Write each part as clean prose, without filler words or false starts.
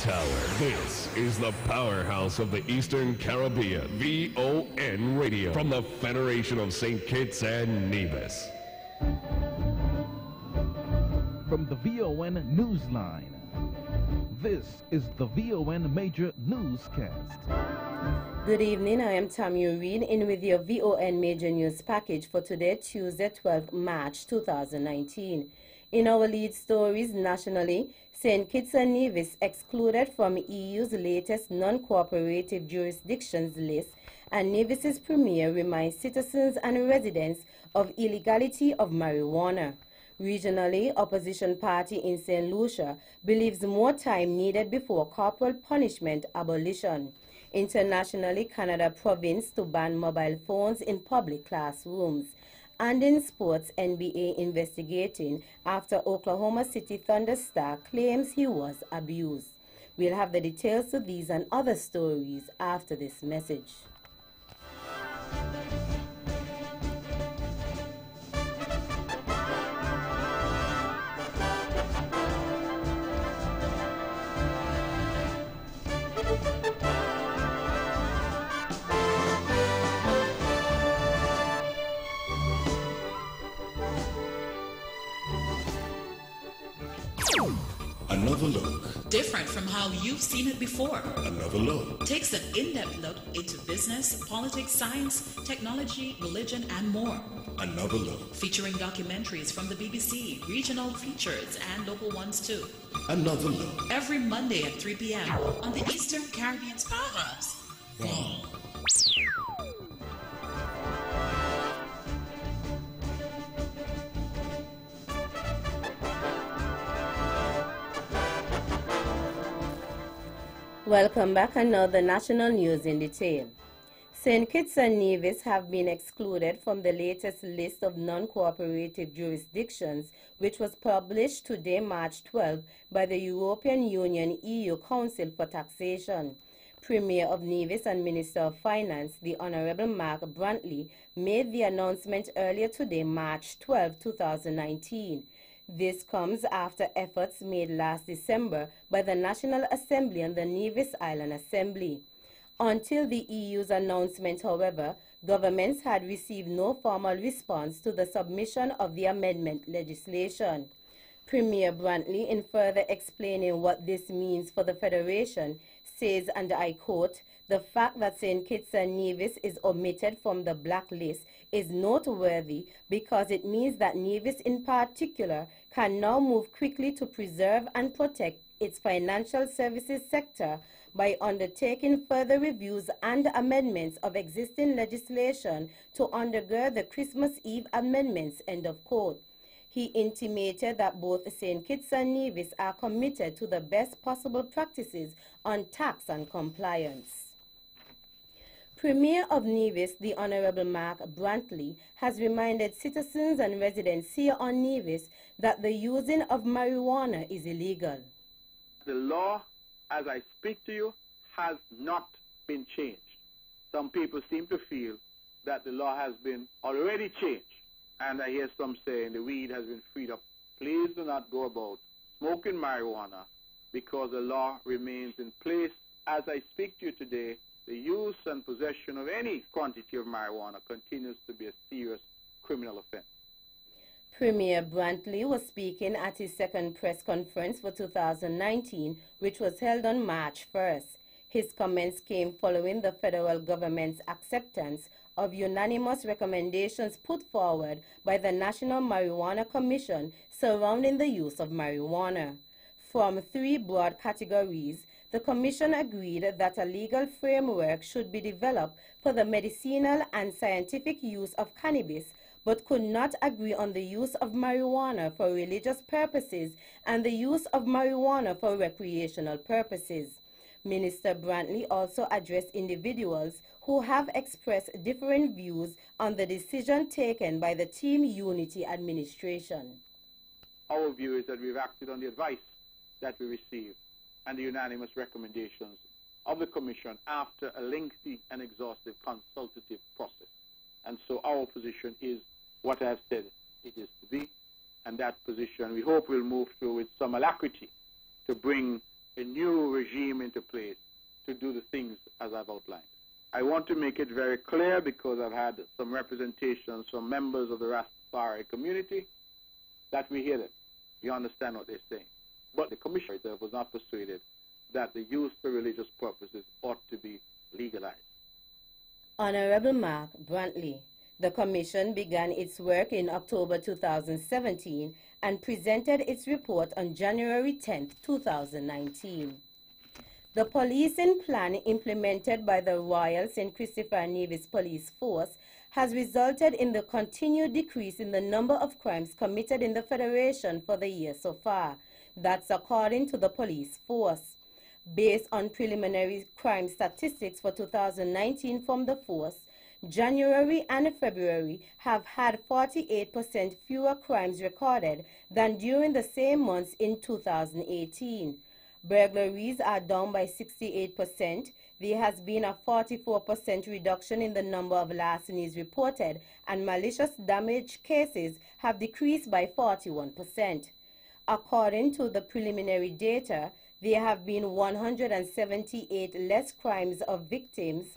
Tower. This is the powerhouse of the Eastern Caribbean. VON Radio from the Federation of St. Kitts and Nevis. From the VON Newsline, this is the VON Major Newscast. Good evening, I am Tammy Reed in with your VON Major News package for today, Tuesday, 12th March 2019. In our lead stories nationally, St. Kitts and Nevis excluded from EU's latest non-cooperative jurisdictions list, and Nevis's premier reminds citizens and residents of illegality of marijuana. Regionally, opposition party in St. Lucia believes more time needed before corporal punishment abolition. Internationally, Canada province to ban mobile phones in public classrooms. And in sports, NBA investigating after Oklahoma City Thunder star claims he was abused. We'll have the details to these and other stories after this message. Another look. Different from how you've seen it before. Another look. Takes an in-depth look into business, politics, science, technology, religion, and more. Another look. Featuring documentaries from the BBC, regional features, and local ones too. Another look. Every Monday at 3 p.m. on the Eastern Caribbean's powerhouse. Wow. Welcome back, and now the national news in detail. St. Kitts and Nevis have been excluded from the latest list of non-cooperative jurisdictions, which was published today, March 12, by the European Union EU Council for Taxation. Premier of Nevis and Minister of Finance, the Honorable Mark Brantley, made the announcement earlier today, March 12, 2019. This comes after efforts made last December by the National Assembly and the Nevis Island Assembly. Until the EU's announcement, however, governments had received no formal response to the submission of the amendment legislation. Premier Brantley, in further explaining what this means for the Federation, says, and I quote, "The fact that St. Kitts and Nevis is omitted from the blacklist is noteworthy because it means that Nevis in particular can now move quickly to preserve and protect its financial services sector by undertaking further reviews and amendments of existing legislation to undergird the Christmas Eve amendments," end of quote. He intimated that both St. Kitts and Nevis are committed to the best possible practices on tax and compliance. Premier of Nevis, the Honorable Mark Brantley, has reminded citizens and residents here on Nevis that the using of marijuana is illegal. The law, as I speak to you, has not been changed. Some people seem to feel that the law has been already changed. And I hear some saying the weed has been freed up. Please do not go about smoking marijuana because the law remains in place. As I speak to you today, the use and possession of any quantity of marijuana continues to be a serious criminal offense. Premier Brantley was speaking at his second press conference for 2019, which was held on March 1st. His comments came following the federal government's acceptance of unanimous recommendations put forward by the National Marijuana Commission surrounding the use of marijuana. From three broad categories, the Commission agreed that a legal framework should be developed for the medicinal and scientific use of cannabis, but could not agree on the use of marijuana for religious purposes and the use of marijuana for recreational purposes. Minister Brantley also addressed individuals who have expressed different views on the decision taken by the Team Unity administration. Our view is that we've acted on the advice that we received and the unanimous recommendations of the Commission after a lengthy and exhaustive consultative process. And so our position is what I have said it is to be, and that position we hope will move through with some alacrity to bring a new regime into place to do the things as I've outlined. I want to make it very clear, because I've had some representations from members of the Rastafari community, that we hear them. You understand what they're saying. But the commission was not persuaded that the use for religious purposes ought to be legalized. Honorable Mark Brantley. The Commission began its work in October 2017 and presented its report on January 10, 2019. The policing plan implemented by the Royal St. Christopher Nevis Police Force has resulted in the continued decrease in the number of crimes committed in the Federation for the year so far. That's according to the police force. Based on preliminary crime statistics for 2019 from the force, January and February have had 48% fewer crimes recorded than during the same months in 2018. Burglaries are down by 68%. There has been a 44% reduction in the number of larcenies reported, and malicious damage cases have decreased by 41%. According to the preliminary data, there have been 178 less crimes of victims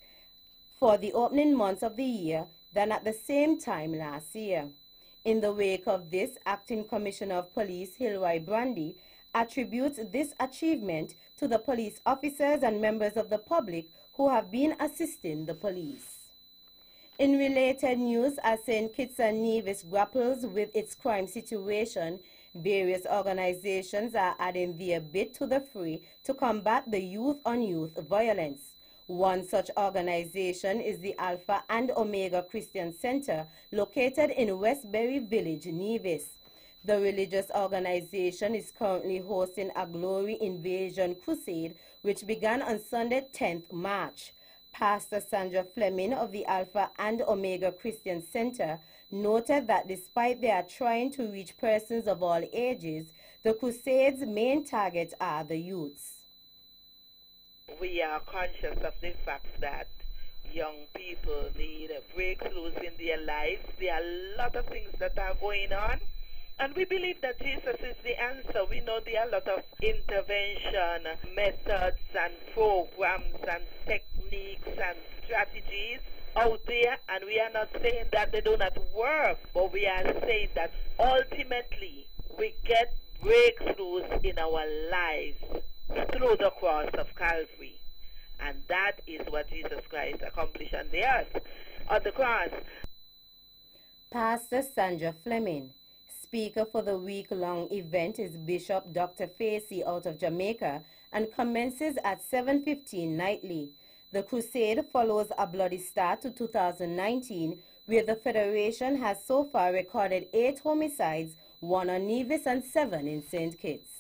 for the opening months of the year than at the same time last year. In the wake of this, Acting Commissioner of Police Hilroy Brandy attributes this achievement to the police officers and members of the public who have been assisting the police. In related news, as St. Kitts and Nevis grapples with its crime situation, various organizations are adding their bit to the fray to combat the youth-on-youth violence. One such organization is the Alpha and Omega Christian Center, located in Westbury Village, Nevis. The religious organization is currently hosting a Glory Invasion Crusade, which began on Sunday, 10th March. Pastor Sandra Fleming of the Alpha and Omega Christian Center noted that despite they are trying to reach persons of all ages, the crusade's main targets are the youths. We are conscious of the fact that young people need breakthroughs in their lives. There are a lot of things that are going on, and we believe that Jesus is the answer. We know there are a lot of intervention methods and programs and techniques and strategies out there, and we are not saying that they do not work, but we are saying that ultimately we get breakthroughs in our lives through the cross of Calvary. And that is what Jesus Christ accomplished on the earth, on the cross. Pastor Sandra Fleming. Speaker for the week-long event is Bishop Dr. Facey out of Jamaica and commences at 7:15 nightly. The crusade follows a bloody start to 2019, where the Federation has so far recorded 8 homicides, 1 on Nevis and 7 in St. Kitts.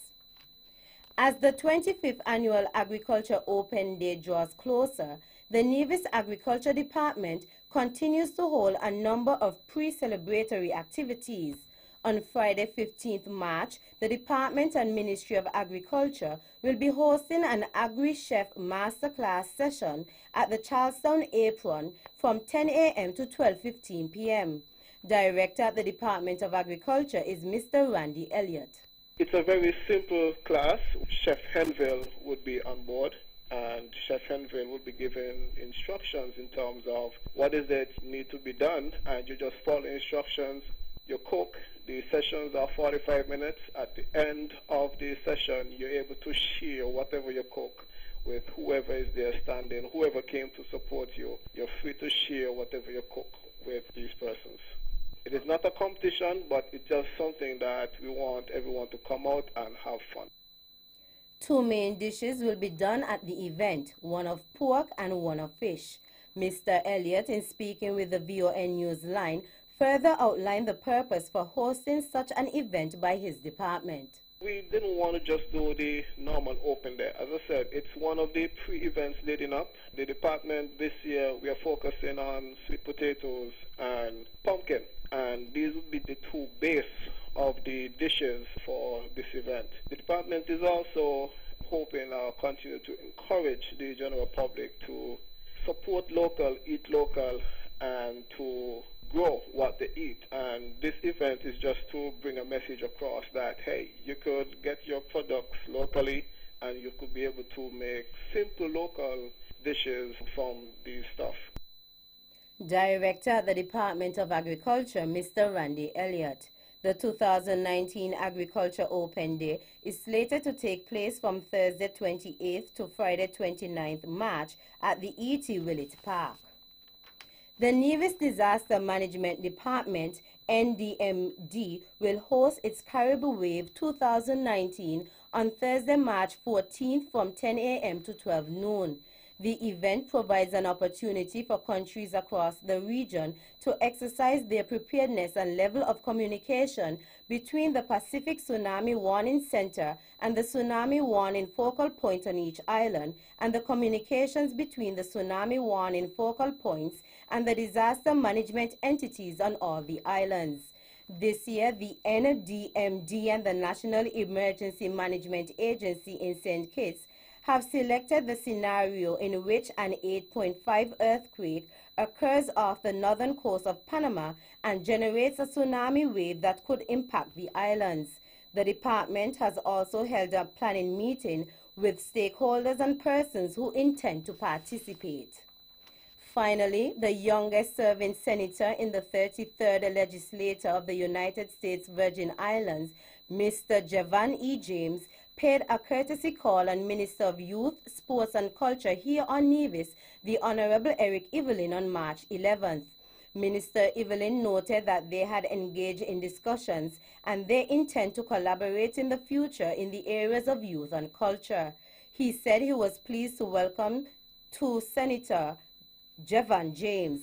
As the 25th Annual Agriculture Open Day draws closer, the Nevis Agriculture Department continues to hold a number of pre-celebratory activities. On Friday, 15th March, the Department and Ministry of Agriculture will be hosting an Agri-Chef Masterclass session at the Charlestown Apron from 10 a.m. to 12:15 p.m. Director at the Department of Agriculture is Mr. Randy Elliott. It's a very simple class. Chef Henville would be on board, and Chef Henville would be giving instructions in terms of what is it need to be done, and you just follow instructions. You cook. The sessions are 45 minutes. At the end of the session, you're able to share whatever you cook with whoever is there standing, whoever came to support you. You're free to share whatever you cook with these persons. It is not a competition, but it's just something that we want everyone to come out and have fun. 2 main dishes will be done at the event, one of pork and one of fish. Mr. Elliott, in speaking with the VON News Line, further outlined the purpose for hosting such an event by his department. We didn't want to just do the normal open day. As I said, it's one of the pre-events leading up. The department this year, we are focusing on sweet potatoes and pumpkin. And these would be the 2 base of the dishes for this event. The department is also hoping to continue to encourage the general public to support local, eat local, and to grow what they eat. And this event is just to bring a message across that, hey, you could get your products locally, and you could be able to make simple local dishes from these stuff. Director at the Department of Agriculture, Mr. Randy Elliott. The 2019 Agriculture Open Day is slated to take place from Thursday 28th to Friday 29th March at the E.T. Willett Park. The Nevis Disaster Management Department, NDMD, will host its Caribou Wave 2019 on Thursday, March 14th from 10 a.m. to 12 noon. The event provides an opportunity for countries across the region to exercise their preparedness and level of communication between the Pacific Tsunami Warning Center and the Tsunami Warning Focal Point on each island, and the communications between the Tsunami Warning Focal Points and the disaster management entities on all the islands. This year, the NDMD and the National Emergency Management Agency in St. Kitts have selected the scenario in which an 8.5 earthquake occurs off the northern coast of Panama and generates a tsunami wave that could impact the islands. The department has also held a planning meeting with stakeholders and persons who intend to participate. Finally, the youngest serving senator in the 33rd legislature of the United States Virgin Islands, Mr. Jevan E. James, paid a courtesy call on Minister of Youth, Sports and Culture here on Nevis, the Honorable Eric Evelyn, on March 11th. Minister Evelyn noted that they had engaged in discussions and they intend to collaborate in the future in the areas of youth and culture. He said he was pleased to welcome to Senator Jevan James.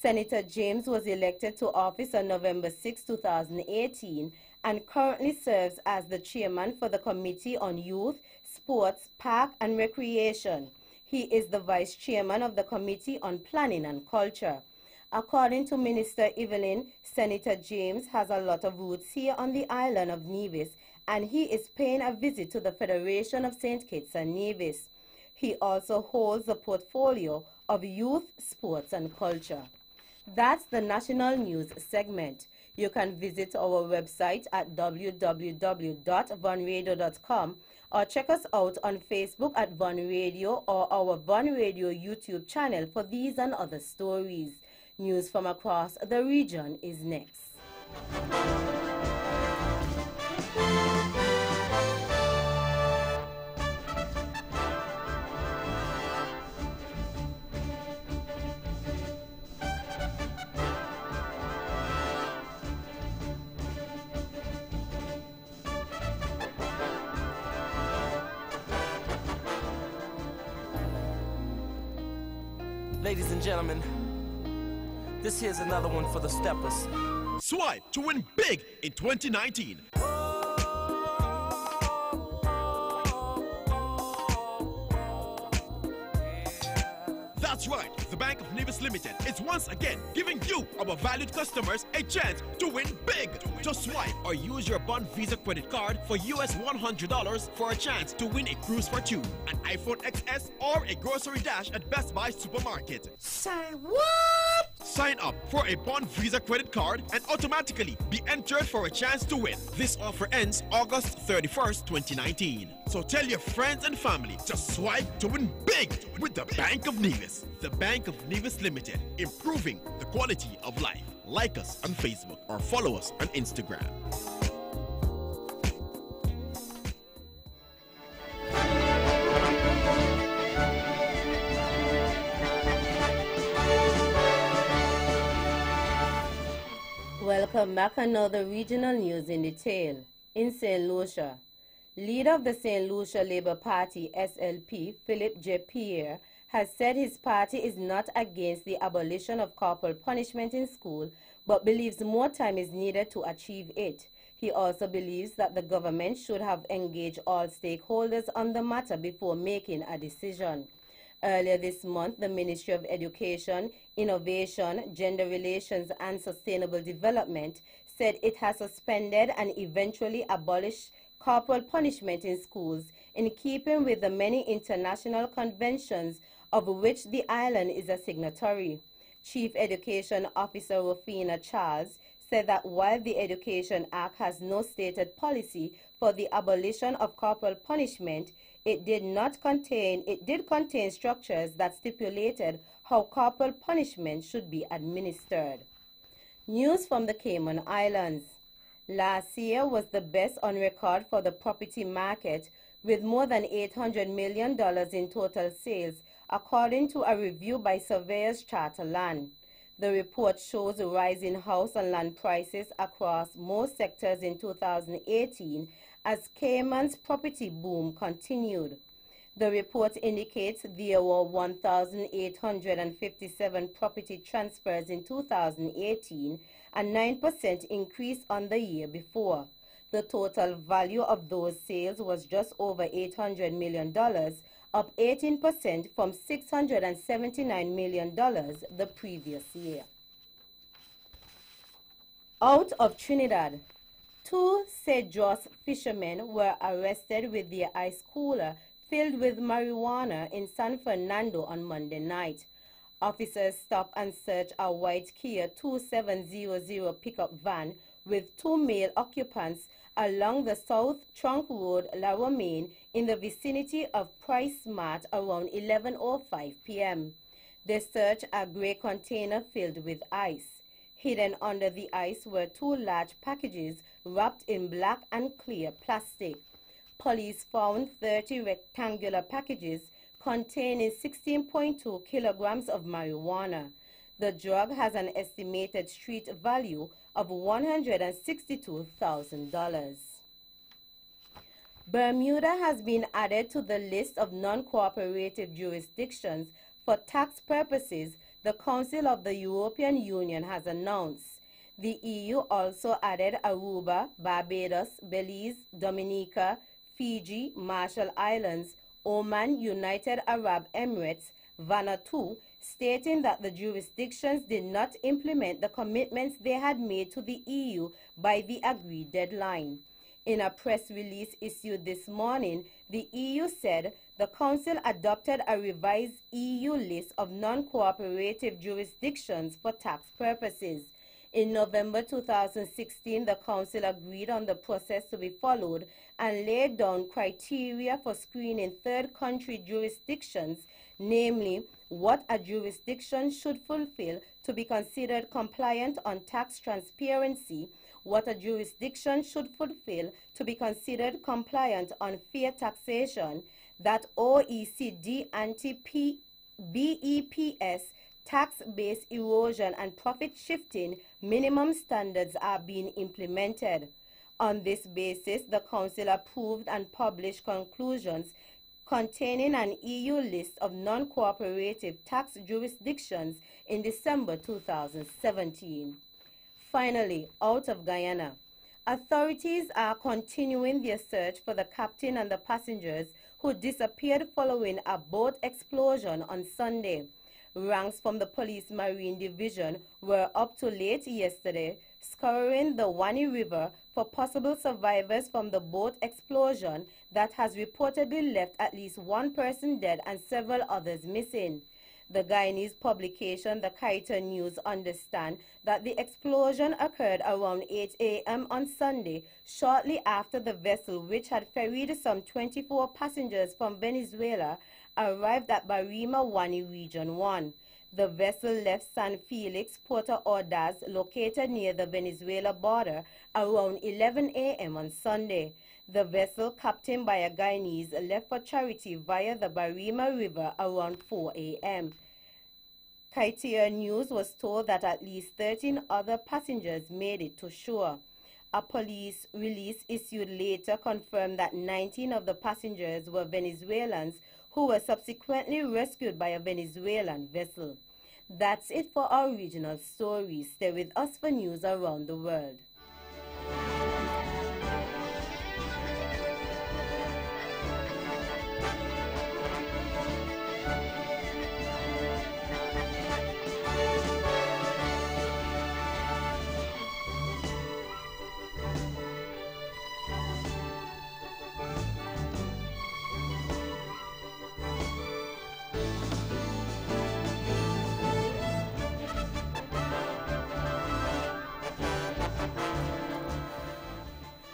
Senator James was elected to office on November 6, 2018, and currently serves as the chairman for the Committee on Youth, Sports, Park and Recreation. He is the vice chairman of the Committee on Planning and Culture. According to Minister Evelyn, Senator James has a lot of roots here on the island of Nevis, and he is paying a visit to the Federation of St. Kitts and Nevis. He also holds the portfolio of Youth, Sports and Culture. That's the national news segment. You can visit our website at www.vonradio.com or check us out on Facebook at Von Radio or our Von Radio YouTube channel for these and other stories. News from across the region is next. Ladies and gentlemen, this here's another one for the steppers. Swipe to win big in 2019. That's right, the Bank of Nevis Limited is once again giving you, our valued customers, a chance to win big. Just swipe or use your Bond Visa credit card for US $100 for a chance to win a cruise for two, an iPhone XS, or a grocery dash at Best Buy Supermarket. Say what? Sign up for a Bond Visa credit card and automatically be entered for a chance to win. This offer ends August 31st, 2019. So tell your friends and family to swipe to win big with the Bank of Nevis. The Bank of Nevis Limited, improving the quality of life. Like us on Facebook or follow us on Instagram. Welcome back. Another regional news in detail. In St. Lucia, leader of the St. Lucia Labour Party, SLP, Philip J. Pierre, has said his party is not against the abolition of corporal punishment in school, but believes more time is needed to achieve it. He also believes that the government should have engaged all stakeholders on the matter before making a decision. Earlier this month, the Ministry of Education, Innovation, Gender Relations and Sustainable Development said it has suspended and eventually abolished corporal punishment in schools in keeping with the many international conventions of which the island is a signatory. Chief Education Officer Rufina Charles said that while the Education Act has no stated policy for the abolition of corporal punishment, it did contain structures that stipulated how corporal punishment should be administered. News from the Cayman Islands. Last year was the best on record for the property market, with more than $800 million in total sales, according to a review by Surveyors Charterland. The report shows a rise in house and land prices across most sectors in 2018 as Cayman's property boom continued. The report indicates there were 1,857 property transfers in 2018, a 9% increase on the year before. The total value of those sales was just over $800 million, up 18% from $679 million the previous year. Out of Trinidad, 2 Cedros fishermen were arrested with their ice cooler filled with marijuana in San Fernando on Monday night. Officers stopped and searched a white Kia 2700 pickup van with 2 male occupants along the South Trunk Road, La Romaine, in the vicinity of Price Mart around 11:05 p.m. They searched a gray container filled with ice. Hidden under the ice were 2 large packages wrapped in black and clear plastic. Police found 30 rectangular packages containing 16.2 kilograms of marijuana. The drug has an estimated street value of $162,000. Bermuda has been added to the list of non-cooperative jurisdictions for tax purposes, the Council of the European Union has announced. The EU also added Aruba, Barbados, Belize, Dominica, Fiji, Marshall Islands, Oman, United Arab Emirates, Vanuatu, stating that the jurisdictions did not implement the commitments they had made to the EU by the agreed deadline. In a press release issued this morning, the EU said the Council adopted a revised EU list of non-cooperative jurisdictions for tax purposes. In November 2016, the Council agreed on the process to be followed and laid down criteria for screening third country jurisdictions, namely what a jurisdiction should fulfill to be considered compliant on tax transparency, what a jurisdiction should fulfill to be considered compliant on fair taxation, that OECD anti-BEPS tax-based erosion and profit shifting minimum standards are being implemented. On this basis, the Council approved and published conclusions containing an EU list of non-cooperative tax jurisdictions in December 2017. Finally, out of Guyana, authorities are continuing their search for the captain and the passengers who disappeared following a boat explosion on Sunday. Ranks from the Police Marine Division were up to late yesterday, scouring the Wani River for possible survivors from the boat explosion that has reportedly left at least 1 person dead and several others missing. The Guyanese publication, the Kaita News, understand that the explosion occurred around 8 a.m. on Sunday, shortly after the vessel, which had ferried some 24 passengers from Venezuela, arrived at Barima Wani Region 1. The vessel left San Felix, Puerto Ordaz, located near the Venezuela border, around 11 a.m. on Sunday. The vessel, captained by a Guyanese, left for charity via the Barima River around 4 a.m. Kaitier News was told that at least 13 other passengers made it to shore. A police release issued later confirmed that 19 of the passengers were Venezuelans who were subsequently rescued by a Venezuelan vessel. That's it for our regional stories. Stay with us for news around the world.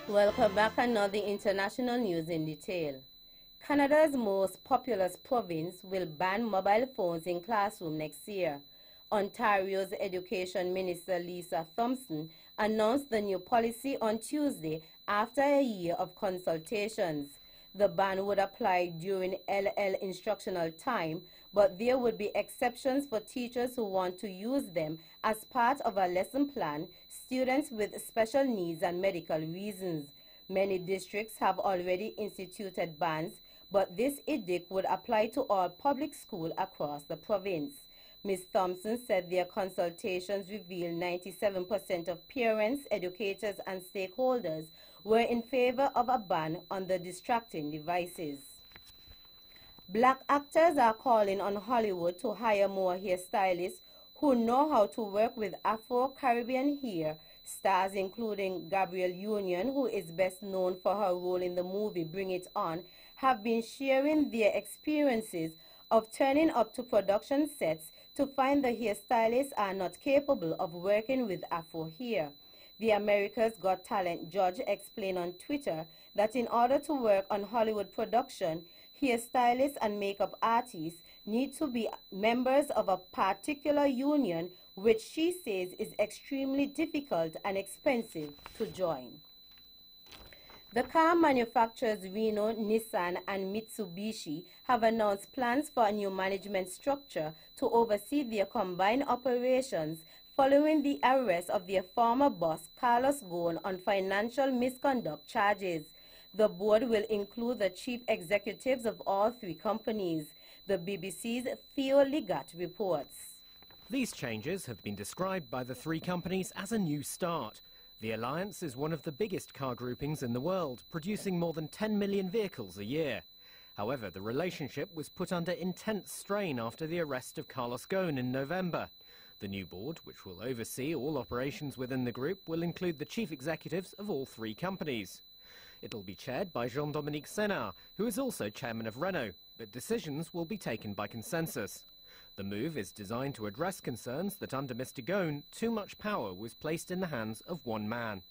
Welcome back. Another international news in detail. Canada's most populous province will ban mobile phones in classroom next year. Ontario's Education Minister Lisa Thompson announced the new policy on Tuesday after a year of consultations. The ban would apply during LL instructional time, but there would be exceptions for teachers who want to use them as part of a lesson plan, students with special needs and medical reasons. Many districts have already instituted bans, but this edict would apply to all public schools across the province. Ms. Thompson said their consultations revealed 97% of parents, educators, and stakeholders were in favor of a ban on the distracting devices. Black actors are calling on Hollywood to hire more hairstylists who know how to work with Afro-Caribbean hair. Stars including Gabrielle Union, who is best known for her role in the movie Bring It On, have been sharing their experiences of turning up to production sets to find the hairstylists are not capable of working with Afro hair. The America's Got Talent judge explained on Twitter that in order to work on Hollywood production, hairstylists and makeup artists need to be members of a particular union, which she says is extremely difficult and expensive to join. The car manufacturers Renault, Nissan, and Mitsubishi have announced plans for a new management structure to oversee their combined operations following the arrest of their former boss, Carlos Ghosn, on financial misconduct charges. The board will include the chief executives of all three companies. The BBC's Theo Ligat reports. These changes have been described by the three companies as a new start. The alliance is one of the biggest car groupings in the world, producing more than 10 million vehicles a year. However, the relationship was put under intense strain after the arrest of Carlos Ghosn in November. The new board, which will oversee all operations within the group, will include the chief executives of all three companies. It'll be chaired by Jean-Dominique Senard, who is also chairman of Renault, but decisions will be taken by consensus. The move is designed to address concerns that under Mr. Ghosn, too much power was placed in the hands of one man.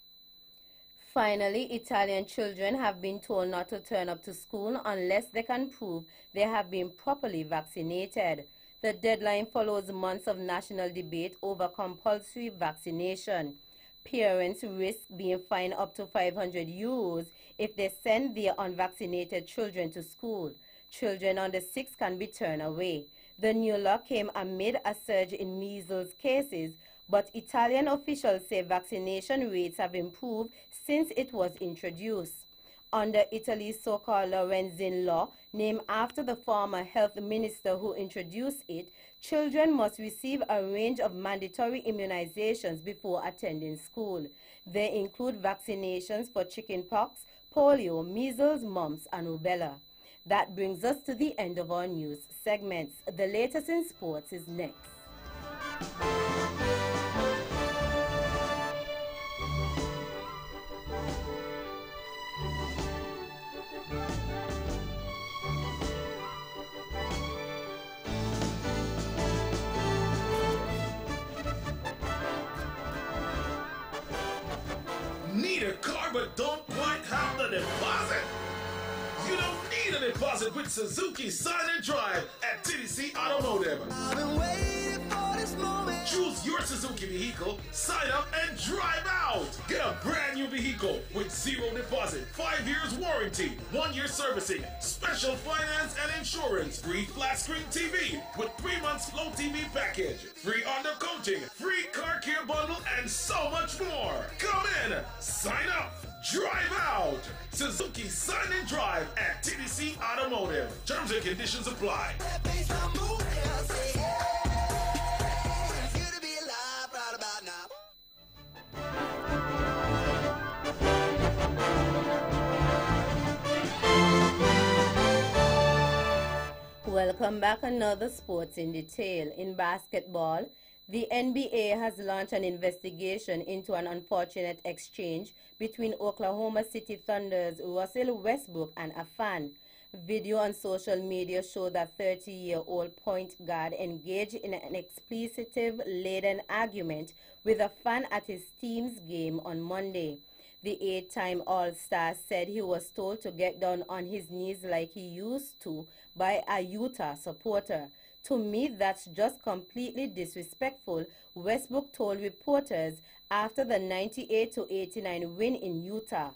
Finally, Italian children have been told not to turn up to school unless they can prove they have been properly vaccinated. The deadline follows months of national debate over compulsory vaccination. Parents risk being fined up to €500 if they send their unvaccinated children to school. Children under 6 can be turned away. The new law came amid a surge in measles cases, but Italian officials say vaccination rates have improved since it was introduced. Under Italy's so-called Lorenzin law, named after the former health minister who introduced it, children must receive a range of mandatory immunizations before attending school. They include vaccinations for chickenpox, polio, measles, mumps, and rubella. That brings us to the end of our news segments. The latest in sports is next. Need a car but don't quite have the deposit? You don't need a deposit with Suzuki Sign and Drive at TDC Automotive. I've been waiting for this moment. Choose your Suzuki vehicle, sign up, and drive out. Get a brand new vehicle with 0 deposit, 5 years warranty, 1 year servicing, special finance and insurance, free flat screen TV with 3 months Flow TV package, free undercoating, free car care bundle, and so much more. Come in, sign up, drive out. Suzuki Sign and Drive at TDC Automotive. Terms and conditions apply. Welcome back. Another sports in detail. In basketball, the NBA has launched an investigation into an unfortunate exchange between Oklahoma City Thunder's Russell Westbrook and a fan. Video on social media showed that 30-year-old point guard engaged in an expletive-laden argument with a fan at his team's game on Monday. The 8-time All-Star said he was told to get down on his knees like he used to by a Utah supporter. "To me, that's just completely disrespectful," Westbrook told reporters after the 98-89 win in Utah.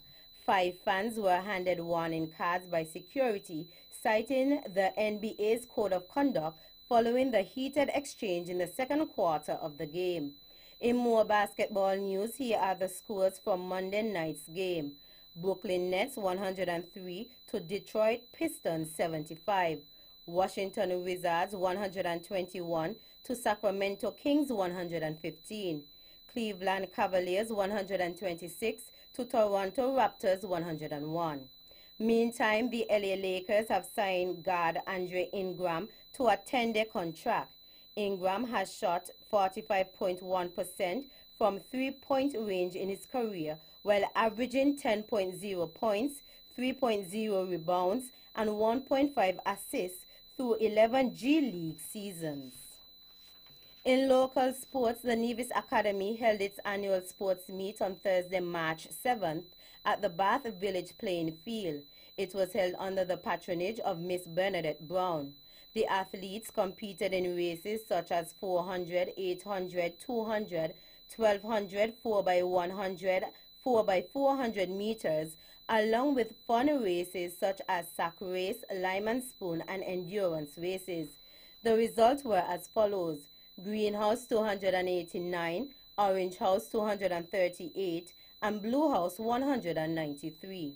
5 fans were handed warning cards by security, citing the NBA's code of conduct following the heated exchange in the second quarter of the game. In more basketball news, here are the scores from Monday night's game. Brooklyn Nets 103 to Detroit Pistons 75. Washington Wizards 121 to Sacramento Kings 115. Cleveland Cavaliers 126 to Toronto Raptors 101. Meantime, the LA Lakers have signed guard Andre Ingram to a 10-day contract. Ingram has shot 45.1% from three-point range in his career, while averaging 10.0 points, 3.0 rebounds, and 1.5 assists through 11 G League seasons. In local sports, the Nevis Academy held its annual sports meet on Thursday, March 7th at the Bath Village playing field. It was held under the patronage of Miss Bernadette Brown. The athletes competed in races such as 400, 800, 200, 1200, 4x100, 4x400 meters, along with fun races such as sack race, lime and spoon, and endurance races. The results were as follows: Greenhouse 289, Orange House 238, and Blue House 193.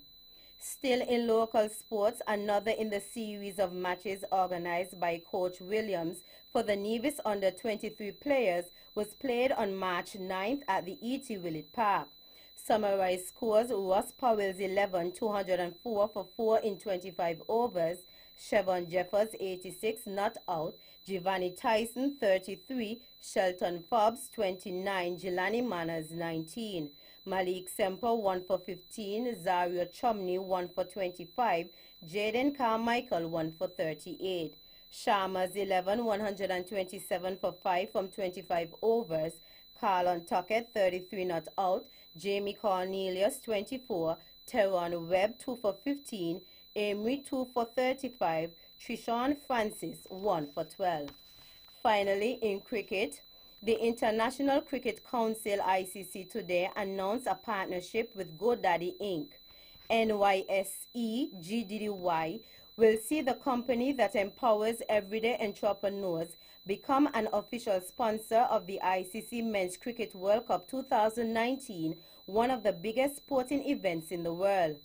Still in local sports, another in the series of matches organized by Coach Williams for the Nevis under-23 players was played on March 9th at the E.T. Willett Park. Summarized scores: Ross Powell's 11, 204 for 4 in 25 overs, Chevon Jeffers 86, not out, Giovanni Tyson 33, Shelton Fobbs 29, Jelani Manners 19. Malik Semper 1 for 15, Zario Chumney 1 for 25, Jaden Carmichael 1 for 38. Sharma's 11, 127 for 5 from 25 overs, Carlon Tuckett 33 not out, Jamie Cornelius 24, Teron Webb 2 for 15, Amory 2 for 35, Trishawn Francis 1 for 12. Finally, in cricket, the International Cricket Council ICC today announced a partnership with GoDaddy Inc. NYSE GDDY will see the company that empowers everyday entrepreneurs become an official sponsor of the ICC Men's Cricket World Cup 2019, one of the biggest sporting events in the world.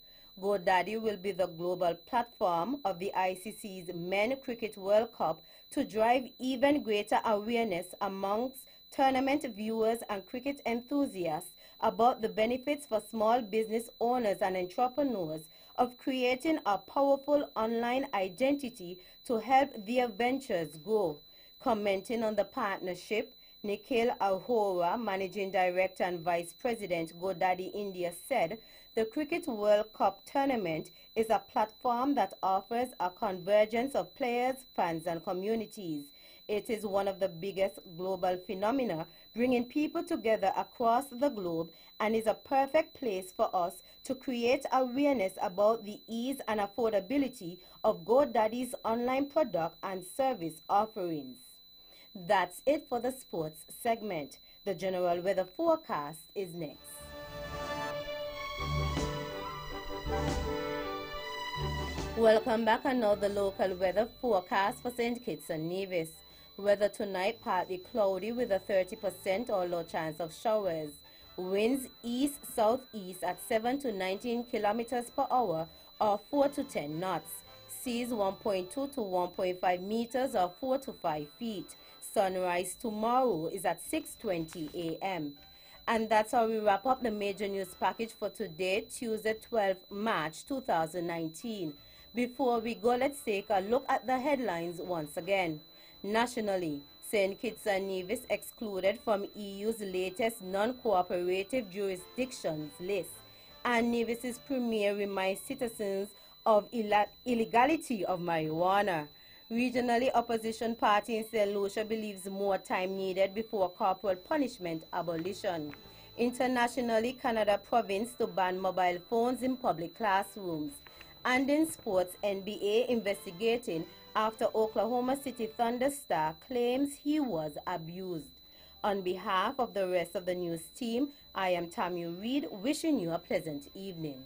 GoDaddy will be the global platform of the ICC's Men's Cricket World Cup to drive even greater awareness amongst tournament viewers and cricket enthusiasts about the benefits for small business owners and entrepreneurs of creating a powerful online identity to help their ventures grow. Commenting on the partnership, Nikhil Ahora, Managing Director and Vice President, GoDaddy India, said, "The Cricket World Cup tournament is a platform that offers a convergence of players, fans, and communities. It is one of the biggest global phenomena, bringing people together across the globe, and is a perfect place for us to create awareness about the ease and affordability of GoDaddy's online product and service offerings." That's it for the sports segment. The general weather forecast is next. Welcome back, and now the local weather forecast for St. Kitts and Nevis. Weather tonight partly cloudy with a 30% or low chance of showers. Winds east-southeast at 7 to 19 kilometers per hour or 4 to 10 knots. Seas 1.2 to 1.5 meters or 4 to 5 feet. Sunrise tomorrow is at 6:20 a.m. And that's how we wrap up the major news package for today, Tuesday, 12 March 2019. Before we go, let's take a look at the headlines once again. Nationally, St. Kitts and Nevis excluded from EU's latest non-cooperative jurisdictions list, and Nevis's premier reminds citizens of illegality of marijuana. Regionally, opposition party in St. Lucia believes more time needed before corporal punishment abolition. Internationally, Canada province to ban mobile phones in public classrooms. And in sports, NBA investigating after Oklahoma City Thunder star claims he was abused. On behalf of the rest of the news team, I am Tammy Reed, wishing you a pleasant evening.